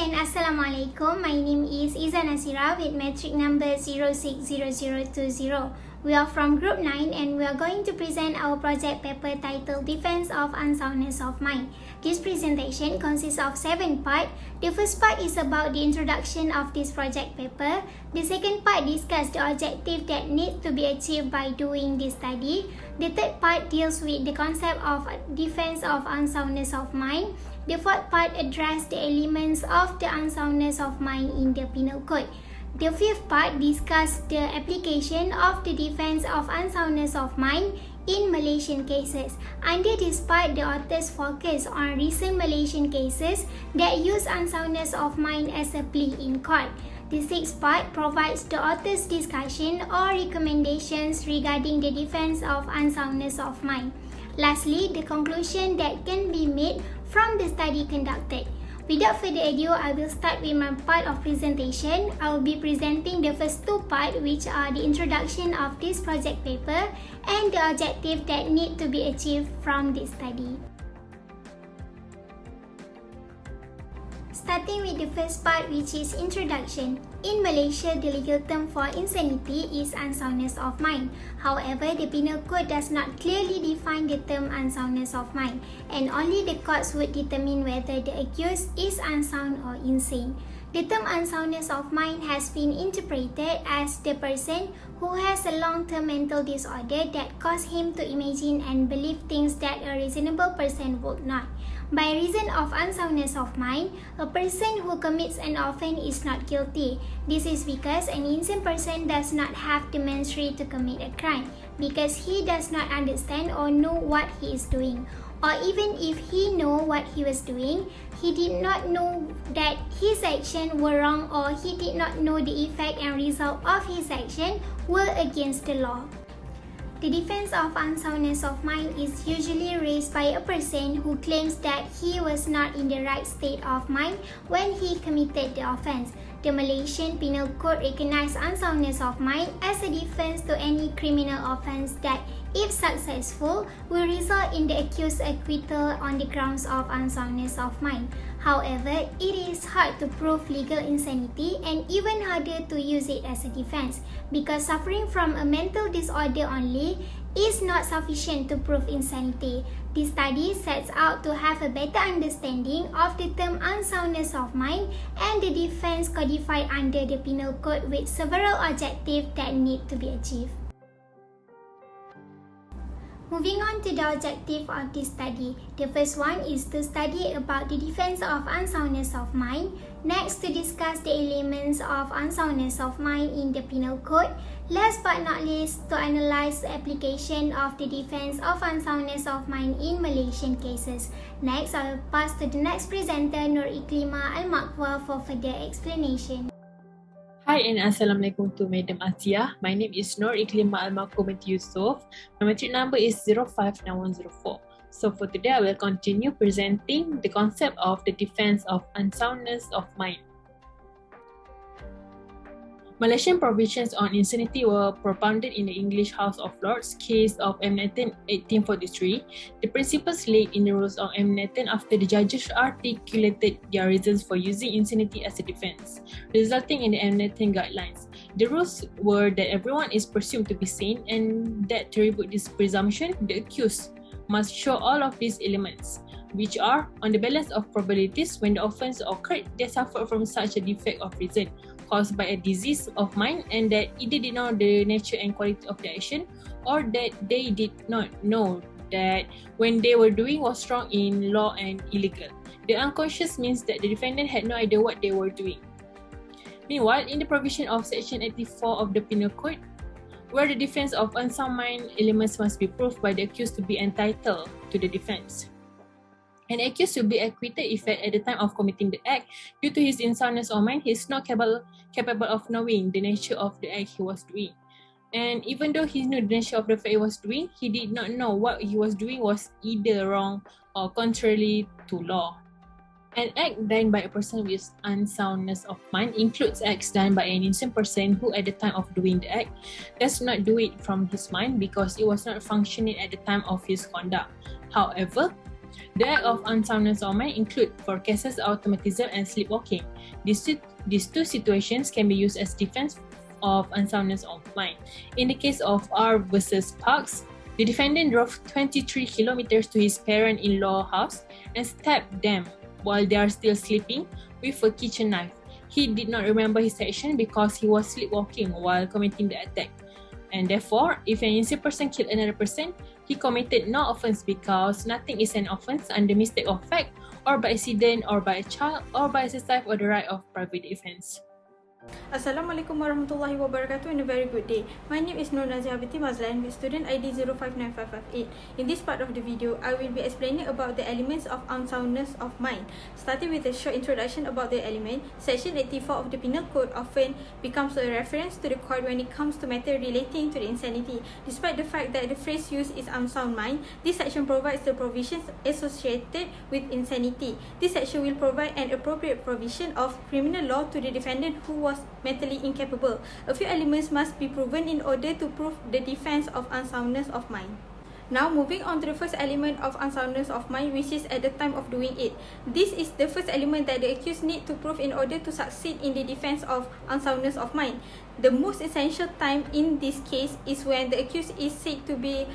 and Assalamualaikum. My name is Iza Nasira with metric number 060020. We are from Group 9 and we are going to present our project paper titled Defense of Unsoundness of Mind. This presentation consists of 7 parts. The first part is about the introduction of this project paper. The second part discusses the objective that needs to be achieved by doing this study. The third part deals with the concept of defense of unsoundness of mind. The fourth part addresses the elements of the unsoundness of mind in the penal code. The fifth part discusses the application of the defense of unsoundness of mind in Malaysian cases. Under this part, the authors focus on recent Malaysian cases that use unsoundness of mind as a plea in court. The sixth part provides the author's discussion or recommendations regarding the defense of unsoundness of mind. Lastly, the conclusion that can be made from the study conducted. Without further ado, I will start with my part of presentation. I will be presenting the first two parts, which are the introduction of this project paper and the objective that need to be achieved from this study. Starting with the first part, which is introduction. In Malaysia, the legal term for insanity is unsoundness of mind. However, the penal code does not clearly define the term unsoundness of mind, and only the courts would determine whether the accused is unsound or insane. The term unsoundness of mind has been interpreted as the person who has a long-term mental disorder that cause him to imagine and believe things that a reasonable person would not. By reason of unsoundness of mind, a person who commits an offence is not guilty. This is because an insane person does not have the mentality to commit a crime, because he does not understand or know what he is doing. Or even if he know what he was doing, he did not know that his actions were wrong, or he did not know the effect and result of his action were against the law. The defense of unsoundness of mind is usually raised by a person who claims that he was not in the right state of mind when he committed the offence. The Malaysian Penal Code recognizes unsoundness of mind as a defense to any criminal offence that, if successful, will result in the accused's acquittal on the grounds of unsoundness of mind. However, it is hard to prove legal insanity and even harder to use it as a defense, because suffering from a mental disorder only is not sufficient to prove insanity. This study sets out to have a better understanding of the term unsoundness of mind and the defense codified under the Penal Code with several objectives that need to be achieved. Moving on to the objective of this study. The first one is to study about the defense of unsoundness of mind. Next, to discuss the elements of unsoundness of mind in the Penal Code. Last but not least, to analyze the application of the defense of unsoundness of mind in Malaysian cases. Next, I will pass to the next presenter, Nur Iklima Al-Makwa, for further explanation. Hi and Assalamualaikum to Madam Atia. My name is Nur Iklima Al-Makwa binti Yusof. My metric number is 059104. So for today, I will continue presenting the concept of the defense of unsoundness of mind. Malaysian provisions on insanity were propounded in the English House of Lords case of Emnaton 1843. The principles laid in the rules of Emnaton after the judges articulated their reasons for using insanity as a defense, resulting in the Emnaton guidelines. The rules were that everyone is presumed to be sane, and that to rebut this presumption, the accused must show all of these elements, which are, on the balance of probabilities, when the offence occurred, they suffered from such a defect of reason caused by a disease of mind, and that either did not know the nature and quality of the action, or that they did not know that when they were doing was wrong in law and illegal. The unconscious means that the defendant had no idea what they were doing. Meanwhile, in the provision of Section 84 of the Penal Code, where the defense of unsound mind elements must be proved by the accused to be entitled to the defense. An accused will be acquitted if at the time of committing the act, due to his unsoundness of mind, he is not capable of knowing the nature of the act he was doing. And even though he knew the nature of the fact he was doing, he did not know what he was doing was either wrong or contrary to law. An act done by a person with unsoundness of mind includes acts done by an insane person who at the time of doing the act does not do it from his mind because it was not functioning at the time of his conduct. However, The act of unsoundness of mind include for cases automatism and sleepwalking. These two situations can be used as defense of unsoundness of mind. In the case of R versus Parks, the defendant drove 23 kilometers to his parent-in-law house and stabbed them while they are still sleeping with a kitchen knife. He did not remember his action because he was sleepwalking while committing the attack. And therefore, if an innocent person killed another person, he committed no offense because nothing is an offense under mistake of fact or by accident or by a child or by exercise of the right of private defense. Assalamualaikum warahmatullahi wabarakatuh and a very good day. My name is Nur Nazia Binti Mazlan with student ID 059558. In this part of the video, I will be explaining about the elements of unsoundness of mind. Starting with a short introduction about the element, Section 84 of the Penal Code often becomes a reference to the court when it comes to matter relating to the insanity. Despite the fact that the phrase used is unsound mind, this section provides the provisions associated with insanity. This section will provide an appropriate provision of criminal law to the defendant who was mentally incapable. A few elements must be proven in order to prove the defense of unsoundness of mind. Now, moving on to the first element of unsoundness of mind, which is at the time of doing it. This is the first element that the accused need to prove in order to succeed in the defense of unsoundness of mind. The most essential time in this case is when the accused is said to be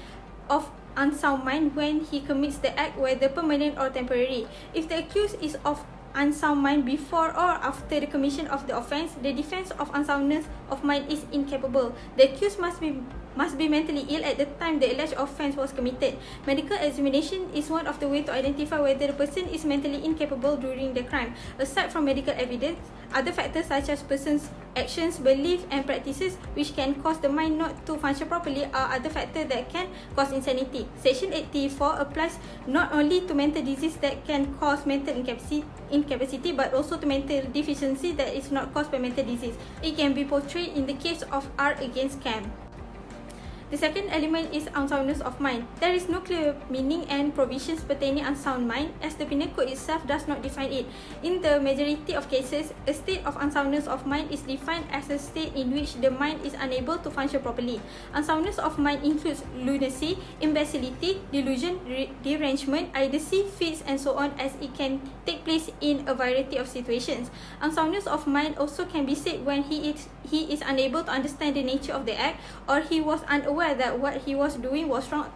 of unsound mind when he commits the act, whether permanent or temporary. If the accused is of unsound mind before or after the commission of the offence, the defense of unsoundness of mind is incapable. The accused must be mentally ill at the time the alleged offence was committed. Medical examination is one of the ways to identify whether the person is mentally incapable during the crime. Aside from medical evidence, other factors such as person's actions, beliefs and practices which can cause the mind not to function properly are other factors that can cause insanity. Section 84 applies not only to mental disease that can cause mental incapacity but also to mental deficiency that is not caused by mental disease. It can be portrayed in the case of R against Cam. The second element is unsoundness of mind. There is no clear meaning and provisions pertaining unsound mind as the Penal Code itself does not define it. In the majority of cases, a state of unsoundness of mind is defined as a state in which the mind is unable to function properly. Unsoundness of mind includes lunacy, imbecility, delusion, derangement, idiocy, fits and so on, as it can take place in a variety of situations. Unsoundness of mind also can be said when he is unable to understand the nature of the act, or he was unaware that what he was doing was wrong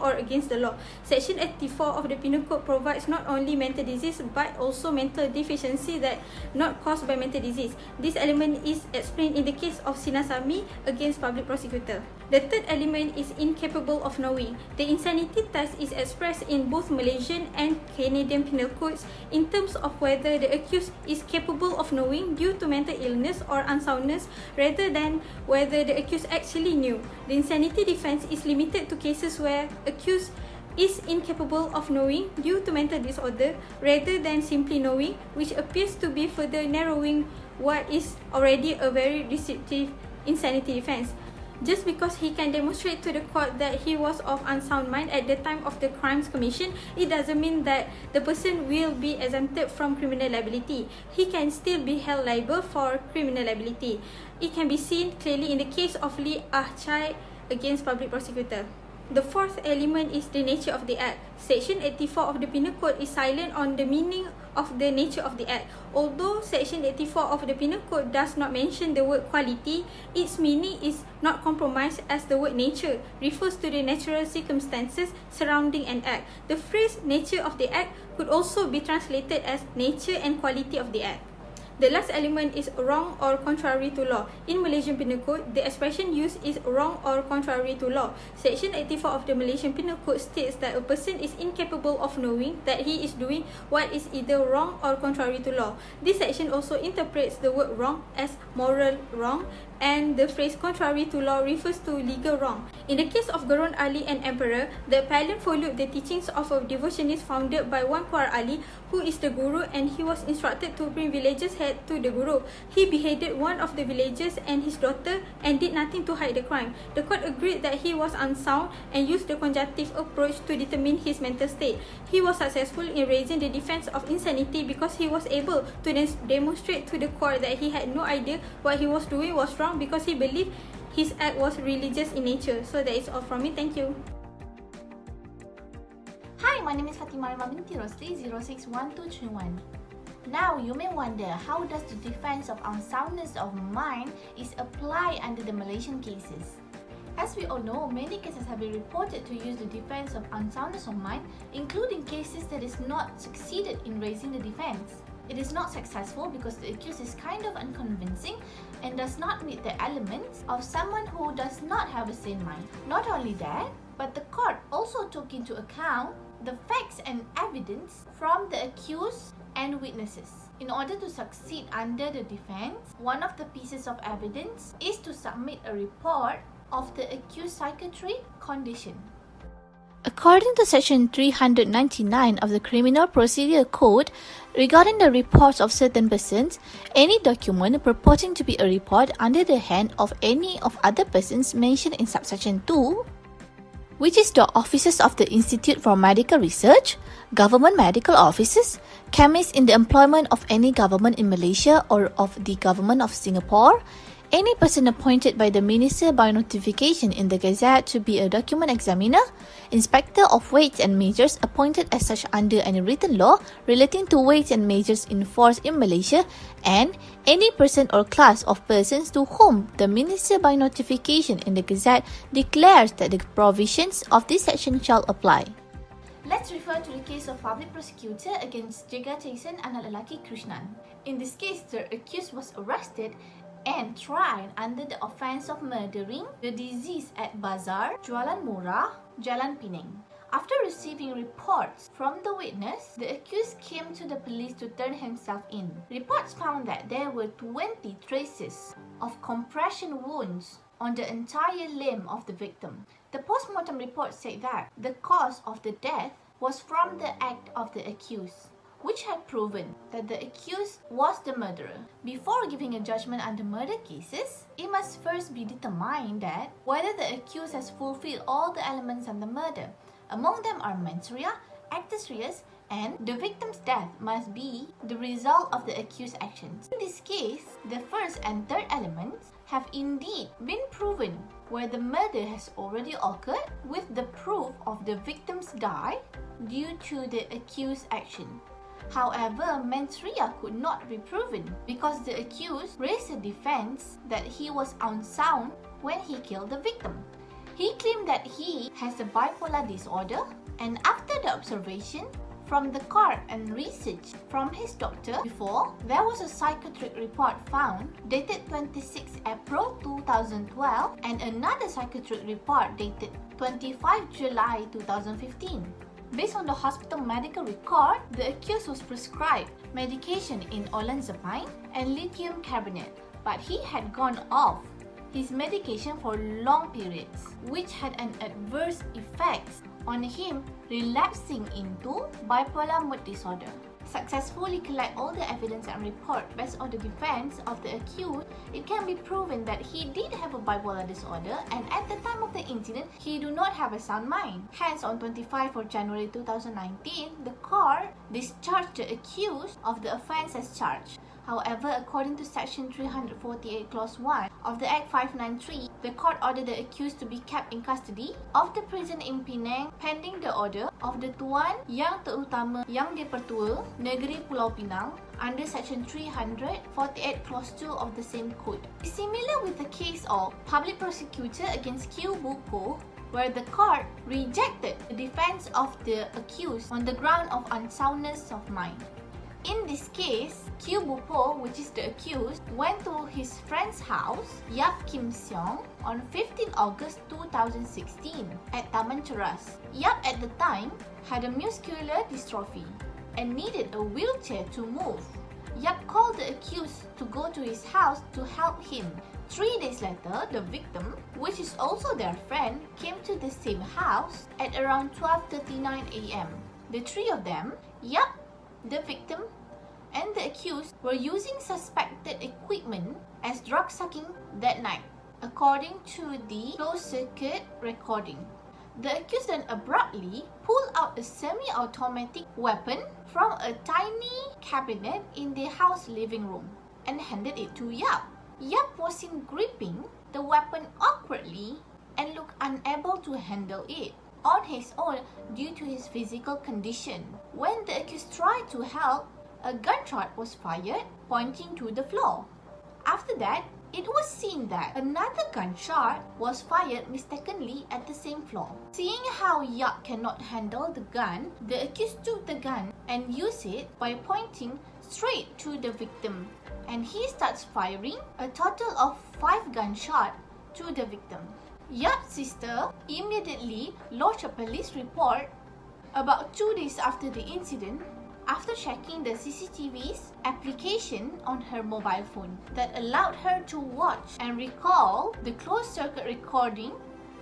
or against the law. Section 84 of the Penal Code provides not only mental disease but also mental deficiency that not caused by mental disease. This element is explained in the case of Sinasami against public prosecutor. The third element is incapable of knowing. The insanity test is expressed in both Malaysian and Canadian penal codes in terms of whether the accused is capable of knowing due to mental illness or unsoundness rather than whether the accused actually knew. The insanity defense is limited to cases where accused is incapable of knowing due to mental disorder rather than simply knowing, which appears to be further narrowing what is already a very restrictive insanity defense. Just because he can demonstrate to the court that he was of unsound mind at the time of the crime's commission, it doesn't mean that the person will be exempted from criminal liability. He can still be held liable for criminal liability. It can be seen clearly in the case of Lee Ah Chai against public prosecutor. The fourth element is the nature of the act. Section 84 of the Penal Code is silent on the meaning of the nature of the act. Although Section 84 of the Penal Code does not mention the word quality, its meaning is not compromised as the word nature refers to the natural circumstances surrounding an act. The phrase nature of the act could also be translated as nature and quality of the act. The last element is wrong or contrary to law. In Malaysian Penal Code, the expression used is wrong or contrary to law. Section 84 of the Malaysian Penal Code states that a person is incapable of knowing that he is doing what is either wrong or contrary to law. This section also interprets the word wrong as moral wrong, and the phrase contrary to law refers to legal wrong. In the case of Gurun Ali and Emperor, the appellant followed the teachings of a devotionist founded by Wan Kuar Ali, who is the guru, and he was instructed to bring villagers' head to the guru. He beheaded one of the villagers and his daughter and did nothing to hide the crime. The court agreed that he was unsound and used the conjunctive approach to determine his mental state. He was successful in raising the defense of insanity because he was able to demonstrate to the court that he had no idea what he was doing was wrong because he believed his act was religious in nature. So that is all from me. Thank you. Hi Hi, my name is Fatimah Rima binti Rosli, 061231. Now, you may wonder, how does the defense of unsoundness of mind is applied under the Malaysian cases? As we all know, many cases have been reported to use the defense of unsoundness of mind, including cases that is not succeeded in raising the defense. It is not successful because the accused is kind of unconvincing and does not meet the elements of someone who does not have a sane mind. Not only that, but the court also took into account the facts and evidence from the accused and witnesses. In order to succeed under the defense, one of the pieces of evidence is to submit a report of the accused psychiatric condition. According to Section 399 of the Criminal Procedure Code, regarding the reports of certain persons, any document purporting to be a report under the hand of any of other persons mentioned in subsection 2, which is the officers of the Institute for Medical Research, government medical officers, chemists in the employment of any government in Malaysia or of the government of Singapore, any person appointed by the Minister by notification in the Gazette to be a document examiner, inspector of weights and measures appointed as such under any written law relating to weights and measures in force in Malaysia, and any person or class of persons to whom the Minister by notification in the Gazette declares that the provisions of this section shall apply. Let's refer to the case of public prosecutor against Jaga Jason anak lelaki Krishnan. In this case, the accused was arrested and tried under the offence of murdering the deceased at Bazar, Jualan Murah, Jalan Penang. After receiving reports from the witness, the accused came to the police to turn himself in. Reports found that there were 20 traces of compression wounds on the entire limb of the victim. The post-mortem report said that the cause of the death was from the act of the accused, which had proven that the accused was the murderer. Before giving a judgment under murder cases, it must first be determined that whether the accused has fulfilled all the elements of the murder. Among them are mens rea, actus reus, and the victim's death must be the result of the accused's actions. In this case, the first and third elements have indeed been proven, where the murder has already occurred with the proof of the victim's death due to the accused's action. However, mens rea could not be proven because the accused raised a defense that he was unsound when he killed the victim. He claimed that he has a bipolar disorder, and after the observation from the court and research from his doctor before, there was a psychiatric report found dated 26 April 2012 and another psychiatric report dated 25 July 2015. Based on the hospital medical record, the accused was prescribed medication in olanzapine and lithium carbonate, but he had gone off his medication for long periods, which had an adverse effect on him, relapsing into bipolar mood disorder. Successfully collect all the evidence and report based on the defense of the accused, it can be proven that he did have a bipolar disorder, and at the time of the incident, he do not have a sound mind. Hence, on 25 of January 2019, the court discharged the accused of the offence as charged. However, according to Section 348 Clause 1 of the Act 593, the court ordered the accused to be kept in custody of the prison in Penang pending the order of the Tuan Yang Terutama Yang Dipertua Negeri Pulau Pinang under Section 348 Clause 2 of the same code. Similar with the case of public prosecutor against Q Buko, where the court rejected the defense of the accused on the ground of unsoundness of mind. In this case, Q Bupo, which is the accused, went to his friend's house, Yap Kim Seong, on 15 August 2016 at Taman Cheras. Yap at the time had a muscular dystrophy and needed a wheelchair to move. Yap called the accused to go to his house to help him. 3 days later, the victim, which is also their friend, came to the same house at around 12:39 a.m. The three of them, Yap, the victim, and the accused, were using suspected equipment as drug sucking that night, according to the closed-circuit recording. The accused then abruptly pulled out a semi-automatic weapon from a tiny cabinet in the house living room and handed it to Yap. Yap was seen gripping the weapon awkwardly and looked unable to handle it. on his own due to his physical condition. When the accused tried to help, a gunshot was fired, pointing to the floor. After that, it was seen that another gunshot was fired mistakenly at the same floor. Seeing how Yap cannot handle the gun, the accused took the gun and used it by pointing straight to the victim, and he starts firing a total of 5 gunshots to the victim. Yap's sister immediately lodged a police report about 2 days after the incident, after checking the CCTV's application on her mobile phone that allowed her to watch and recall the closed-circuit recording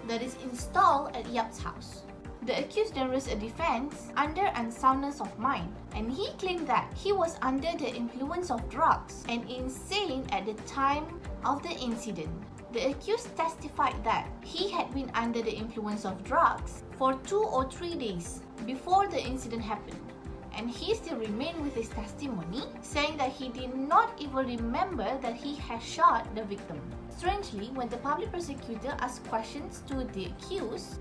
that is installed at Yap's house. The accused then raised a defense under unsoundness of mind, and he claimed that he was under the influence of drugs and insane at the time of the incident. The accused testified that he had been under the influence of drugs for 2 or 3 days before the incident happened, and he still remained with his testimony, saying that he did not even remember that he had shot the victim. Strangely, when the public prosecutor asked questions to the accused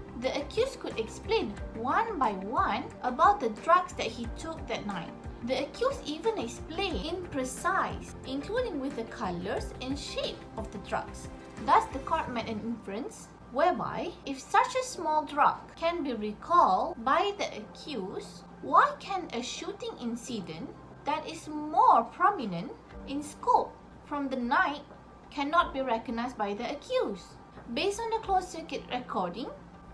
could explain one by one about the drugs that he took that night. The accused even explained in precise, including with the colors and shape of the drugs. Thus, the court made an inference whereby, if such a small drug can be recalled by the accused, why can a shooting incident that is more prominent in scope from the night cannot be recognized by the accused? Based on the closed-circuit recording,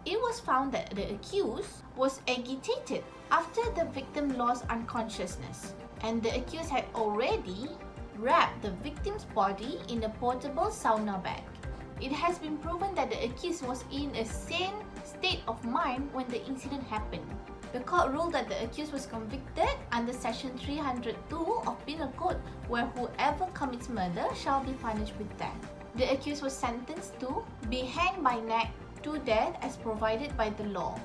it was found that the accused was agitated after the victim lost unconsciousness, and the accused had already wrapped the victim's body in a portable sauna bag. It has been proven that the accused was in a sane state of mind when the incident happened. The court ruled that the accused was convicted under Section 302 of Penal Code, where whoever commits murder shall be punished with death. The accused was sentenced to be hanged by neck to death as provided by the law.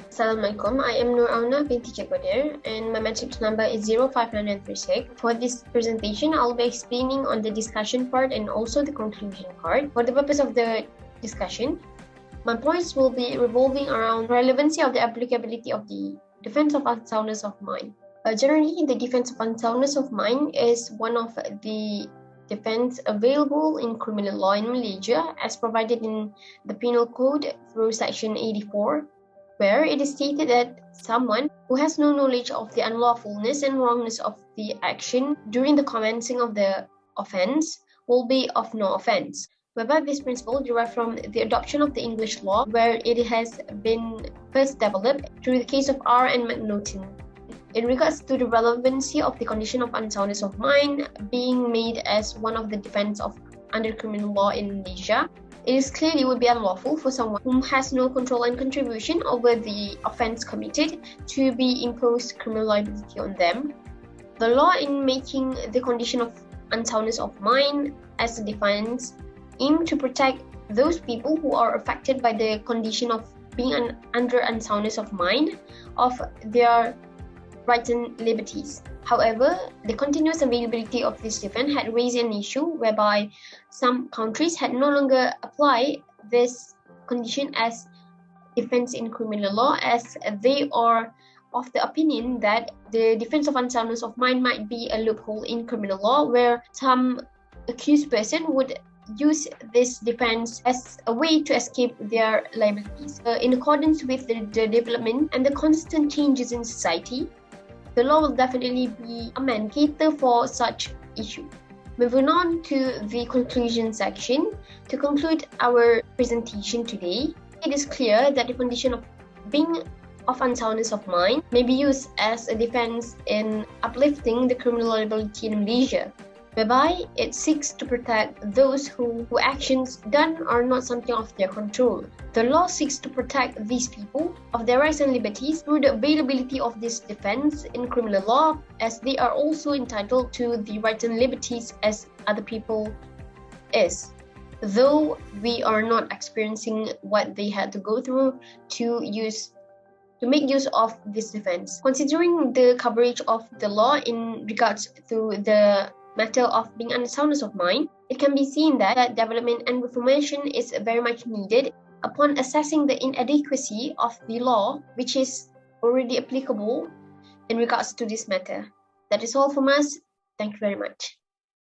Assalamualaikum, I am Nur binti Qadir and my matrix number is 05936. For this presentation, I'll be explaining on the discussion part and also the conclusion part. For the purpose of the discussion, my points will be revolving around relevancy of the applicability of the defense of unsoundness of mind. Generally, the defense of unsoundness of mind is one of the defense available in criminal law in Malaysia as provided in the Penal Code through Section 84, where it is stated that someone who has no knowledge of the unlawfulness and wrongness of the action during the commencing of the offense will be of no offense. Whereby this principle derived from the adoption of the English law, where it has been first developed through the case of R. and McNaughton. In regards to the relevancy of the condition of unsoundness of mind being made as one of the defense of under criminal law in Malaysia, it is clearly would be unlawful for someone who has no control and contribution over the offense committed to be imposed criminal liability on them. The law in making the condition of unsoundness of mind as a defense aim to protect those people who are affected by the condition of being under unsoundness of mind of their rights and liberties. However, the continuous availability of this defense had raised an issue whereby some countries had no longer applied this condition as defense in criminal law, as they are of the opinion that the defense of unsoundness of mind might be a loophole in criminal law where some accused person would use this defense as a way to escape their liabilities. In accordance with the development and the constant changes in society, the law will definitely be amended to cater for such issue. Moving on to the conclusion section, to conclude our presentation today, it is clear that the condition of being of unsoundness of mind may be used as a defense in uplifting the criminal liability in Malaysia, whereby it seeks to protect those whose actions done are not something of their control. The law seeks to protect these people of their rights and liberties through the availability of this defense in criminal law, as they are also entitled to the rights and liberties as other people is, though we are not experiencing what they had to go through to make use of this defense. Considering the coverage of the law in regards to the matter of being unsoundness of mind, it can be seen that development and reformation is very much needed upon assessing the inadequacy of the law which is already applicable in regards to this matter. That is all from us. Thank you very much.